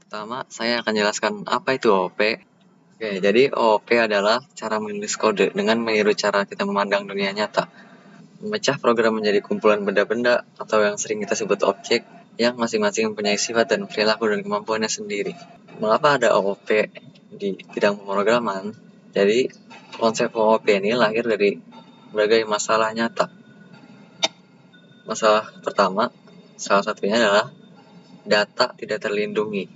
Pertama, saya akan jelaskan apa itu OOP. Oke, jadi OOP adalah cara menulis kode dengan meniru cara kita memandang dunia nyata. Memecah program menjadi kumpulan benda-benda atau yang sering kita sebut objek yang masing-masing mempunyai sifat dan perilaku dan kemampuannya sendiri. Mengapa ada OOP di bidang pemrograman? Jadi, konsep OOP ini lahir dari berbagai masalah nyata. Masalah pertama, salah satunya adalah data tidak terlindungi.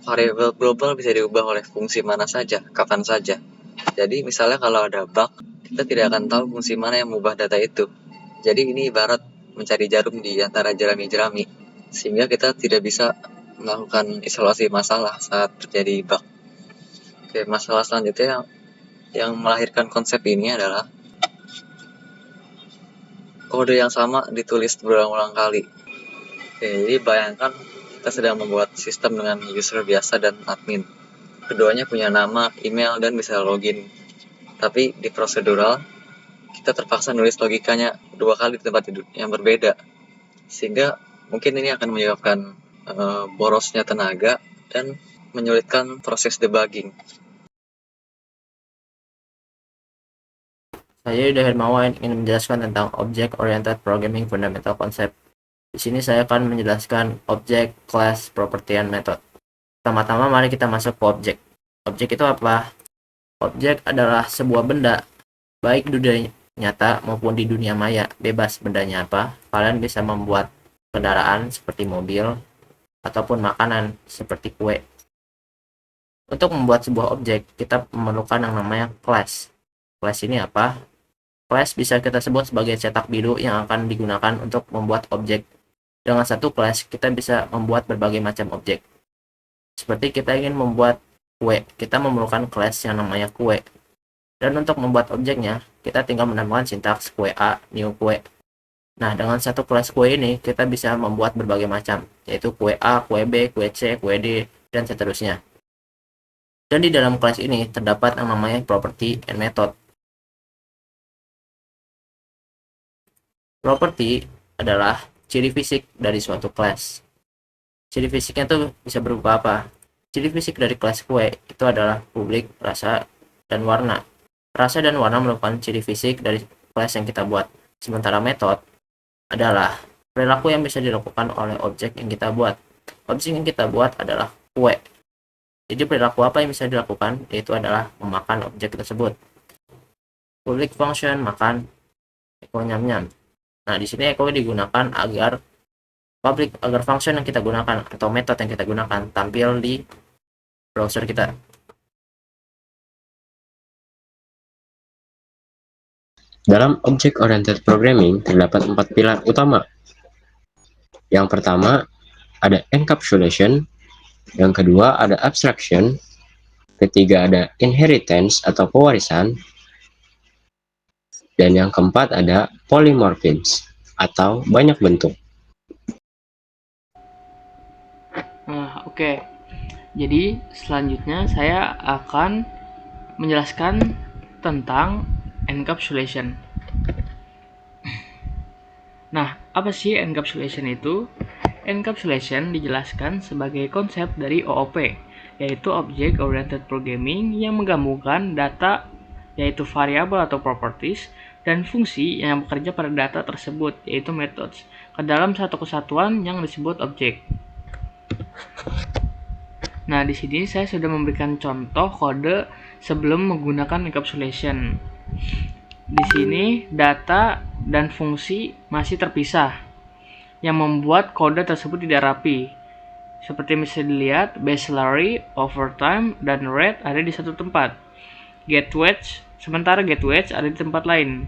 Variabel global bisa diubah oleh fungsi mana saja, kapan saja. Jadi misalnya kalau ada bug, kita tidak akan tahu fungsi mana yang mengubah data itu. Jadi ini ibarat mencari jarum di antara jerami-jerami, sehingga kita tidak bisa melakukan isolasi masalah saat terjadi bug. Oke, masalah selanjutnya yang melahirkan konsep ini adalah kode yang sama ditulis berulang-ulang kali. Oke, jadi bayangkan kita sedang membuat sistem dengan user biasa dan admin. Keduanya punya nama, email, dan bisa login. Tapi di prosedural, kita terpaksa nulis logikanya 2 kali di tempat yang berbeda. Sehingga mungkin ini akan menyebabkan borosnya tenaga dan menyulitkan proses debugging. Saya Yuda Hermawan ingin menjelaskan tentang Object Oriented Programming Fundamental Concept. Di sini saya akan menjelaskan objek, class, property, and method. Pertama-tama mari kita masuk ke objek. Objek itu apa? Objek adalah sebuah benda, baik di dunia nyata maupun di dunia maya, bebas bendanya apa. Kalian bisa membuat kendaraan seperti mobil, ataupun makanan seperti kue. Untuk membuat sebuah objek, kita memerlukan yang namanya class. Class ini apa? Class bisa kita sebut sebagai cetak biru yang akan digunakan untuk membuat objek. Dengan satu class, kita bisa membuat berbagai macam objek. Seperti kita ingin membuat kue, kita memerlukan class yang namanya kue. Dan untuk membuat objeknya, kita tinggal menambahkan sintaks kue A, new kue. Nah, dengan satu class kue ini, kita bisa membuat berbagai macam, yaitu kue A, kue B, kue C, kue D, dan seterusnya. Dan di dalam class ini, terdapat yang namanya property and method. Property adalah ciri fisik dari suatu kelas. Ciri fisiknya tuh bisa berupa apa? Ciri fisik dari kelas kue itu adalah publik, rasa, dan warna. Rasa dan warna merupakan ciri fisik dari kelas yang kita buat. Sementara metode adalah perilaku yang bisa dilakukan oleh objek yang kita buat. Objek yang kita buat adalah kue. Jadi perilaku apa yang bisa dilakukan? Yaitu adalah memakan objek tersebut. Public function makan, eko nyam-nyam. Nah, di sini echo digunakan agar function yang kita gunakan atau metode yang kita gunakan tampil di browser kita. Dalam Object Oriented Programming terdapat 4 pilar utama. Yang pertama ada encapsulation, yang kedua ada abstraction, ketiga ada inheritance atau pewarisan, dan yang keempat ada polymorphism atau banyak bentuk. Oke. Jadi selanjutnya saya akan menjelaskan tentang encapsulation. Nah, apa sih encapsulation itu? Encapsulation dijelaskan sebagai konsep dari OOP, yaitu Object Oriented Programming yang menggabungkan data, yaitu variabel atau properties, dan fungsi yang bekerja pada data tersebut, yaitu methods, ke dalam satu kesatuan yang disebut objek. Nah, di sini saya sudah memberikan contoh kode sebelum menggunakan encapsulation. Di sini data dan fungsi masih terpisah, yang membuat kode tersebut tidak rapi. Seperti bisa dilihat, base salary, overtime, dan rate ada di satu tempat. Sementara get wage ada di tempat lain,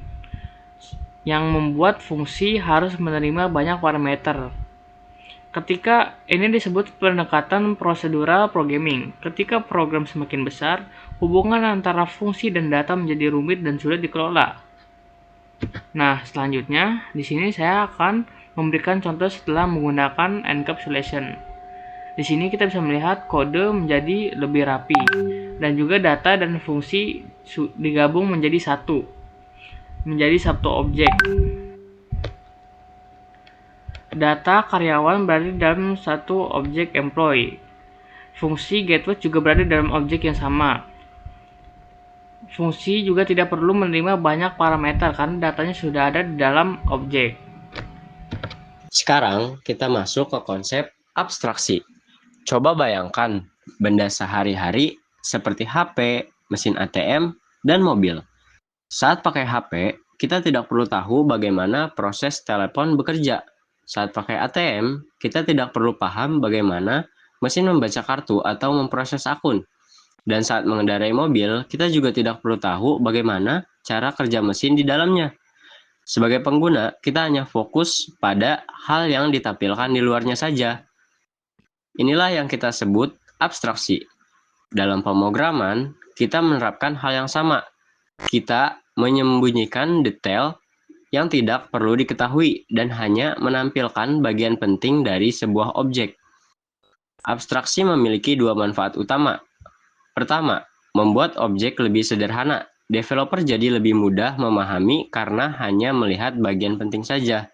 yang membuat fungsi harus menerima banyak parameter. Ketika ini disebut pendekatan prosedural programming. Ketika program semakin besar, hubungan antara fungsi dan data menjadi rumit dan sulit dikelola. Nah, selanjutnya di sini saya akan memberikan contoh setelah menggunakan encapsulation. Di sini kita bisa melihat kode menjadi lebih rapi dan juga data dan fungsi digabung menjadi satu objek. Data karyawan berada dalam satu objek employee. Fungsi gateway juga berada dalam objek yang sama. Fungsi juga tidak perlu menerima banyak parameter karena datanya sudah ada di dalam objek. Sekarang kita masuk ke konsep abstraksi. Coba bayangkan benda sehari-hari seperti HP, mesin ATM, dan mobil. Saat pakai HP, kita tidak perlu tahu bagaimana proses telepon bekerja. Saat pakai ATM, kita tidak perlu paham bagaimana mesin membaca kartu atau memproses akun. Dan saat mengendarai mobil, kita juga tidak perlu tahu bagaimana cara kerja mesin di dalamnya. Sebagai pengguna, kita hanya fokus pada hal yang ditampilkan di luarnya saja. Inilah yang kita sebut abstraksi. Dalam pemrograman, kita menerapkan hal yang sama. Kita menyembunyikan detail yang tidak perlu diketahui dan hanya menampilkan bagian penting dari sebuah objek. Abstraksi memiliki dua manfaat utama. Pertama, membuat objek lebih sederhana. Developer jadi lebih mudah memahami karena hanya melihat bagian penting saja.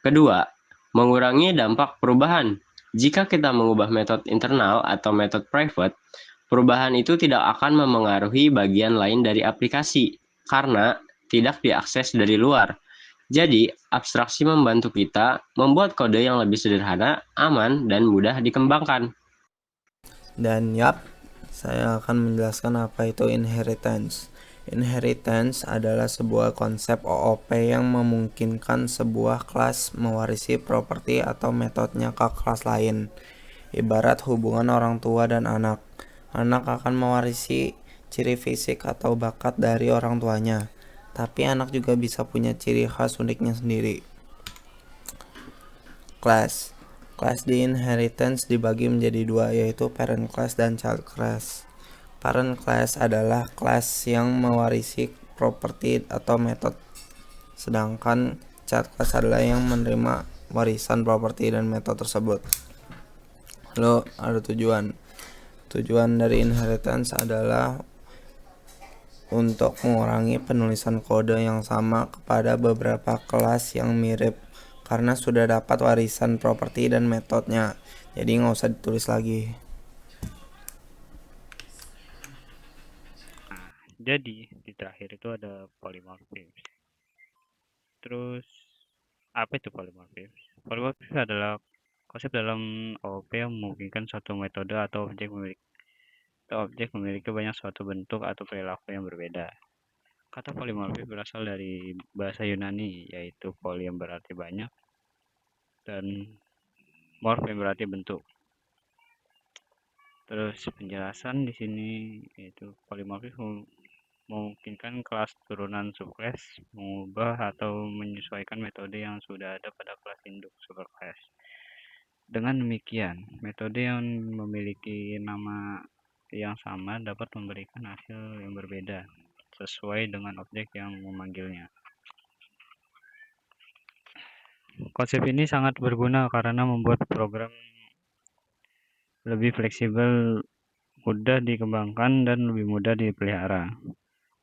Kedua, mengurangi dampak perubahan. Jika kita mengubah metode internal atau metode private, perubahan itu tidak akan memengaruhi bagian lain dari aplikasi karena tidak diakses dari luar. Jadi, abstraksi membantu kita membuat kode yang lebih sederhana, aman, dan mudah dikembangkan. Dan saya akan menjelaskan apa itu inheritance. Inheritance adalah sebuah konsep OOP yang memungkinkan sebuah kelas mewarisi properti atau metodenya ke kelas lain. Ibarat hubungan orang tua dan anak. Anak akan mewarisi ciri fisik atau bakat dari orang tuanya. Tapi anak juga bisa punya ciri khas uniknya sendiri. Class. Class di inheritance dibagi menjadi dua, yaitu parent class dan child class. Parent class adalah kelas yang mewarisi properti atau metode, sedangkan child class adalah yang menerima warisan properti dan metode tersebut. Lalu ada tujuan. Tujuan dari inheritance adalah untuk mengurangi penulisan kode yang sama kepada beberapa kelas yang mirip karena sudah dapat warisan properti dan metodenya, jadi nggak usah ditulis lagi. Jadi di terakhir itu ada polymorphism. Terus apa itu polymorphism? Polymorphism adalah konsep dalam OOP yang memungkinkan suatu metode atau objek memiliki banyak suatu bentuk atau perilaku yang berbeda. Kata polimorfis berasal dari bahasa Yunani, yaitu poly yang berarti banyak dan morph yang berarti bentuk. Terus penjelasan di sini yaitu polimorfis memungkinkan kelas turunan subclass mengubah atau menyesuaikan metode yang sudah ada pada kelas induk superclass. Dengan demikian, metode yang memiliki nama yang sama dapat memberikan hasil yang berbeda sesuai dengan objek yang memanggilnya. Konsep ini sangat berguna karena membuat program lebih fleksibel, mudah dikembangkan, dan lebih mudah dipelihara.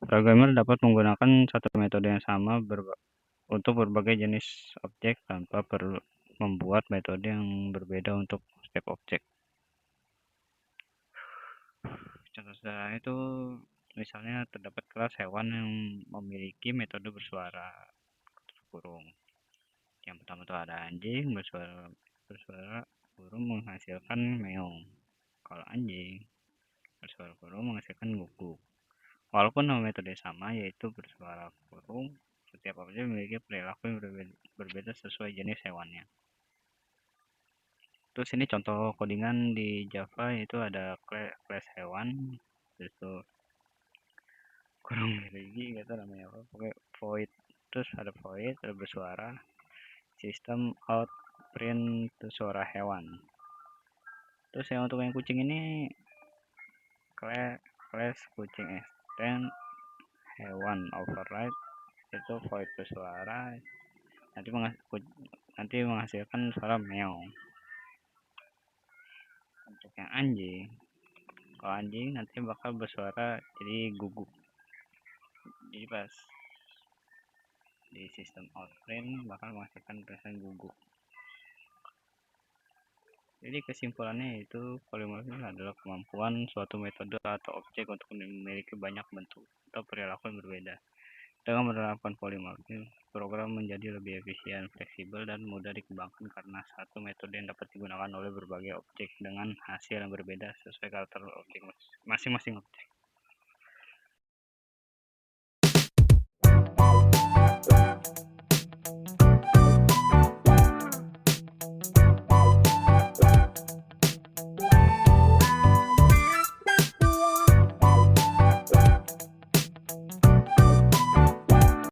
Programmer dapat menggunakan satu metode yang sama untuk berbagai jenis objek tanpa perlu membuat metode yang berbeda untuk setiap objek. Contoh sederhana itu misalnya terdapat kelas hewan yang memiliki metode bersuara burung. Yang pertama itu ada anjing bersuara burung menghasilkan meong. Kalau anjing bersuara burung menghasilkan guguk. Walaupun nama metode sama yaitu bersuara burung, setiap objek memiliki perilaku yang berbeda sesuai jenis hewannya. Terus ini contoh codingan di Java yaitu ada class hewan, itu kurang lagi nggak tahu namanya apa, pokoknya void, terus ada void, ada bersuara, sistem out print itu suara hewan. Terus yang untuk yang kucing ini class kucing extend hewan override itu void bersuara nanti menghasilkan suara meong. Untuk yang anjing, kalau anjing nanti bakal bersuara jadi guguk. Jadi pas di sistem outprint bakal menghasilkan tulisan guguk. Jadi kesimpulannya itu polimorfisme adalah kemampuan suatu metode atau objek untuk memiliki banyak bentuk atau perilaku yang berbeda. Dengan menerapkan polimorfisme, program menjadi lebih efisien, fleksibel, dan mudah dikembangkan karena satu metode yang dapat digunakan oleh berbagai objek dengan hasil yang berbeda sesuai karakter objek masing-masing objek.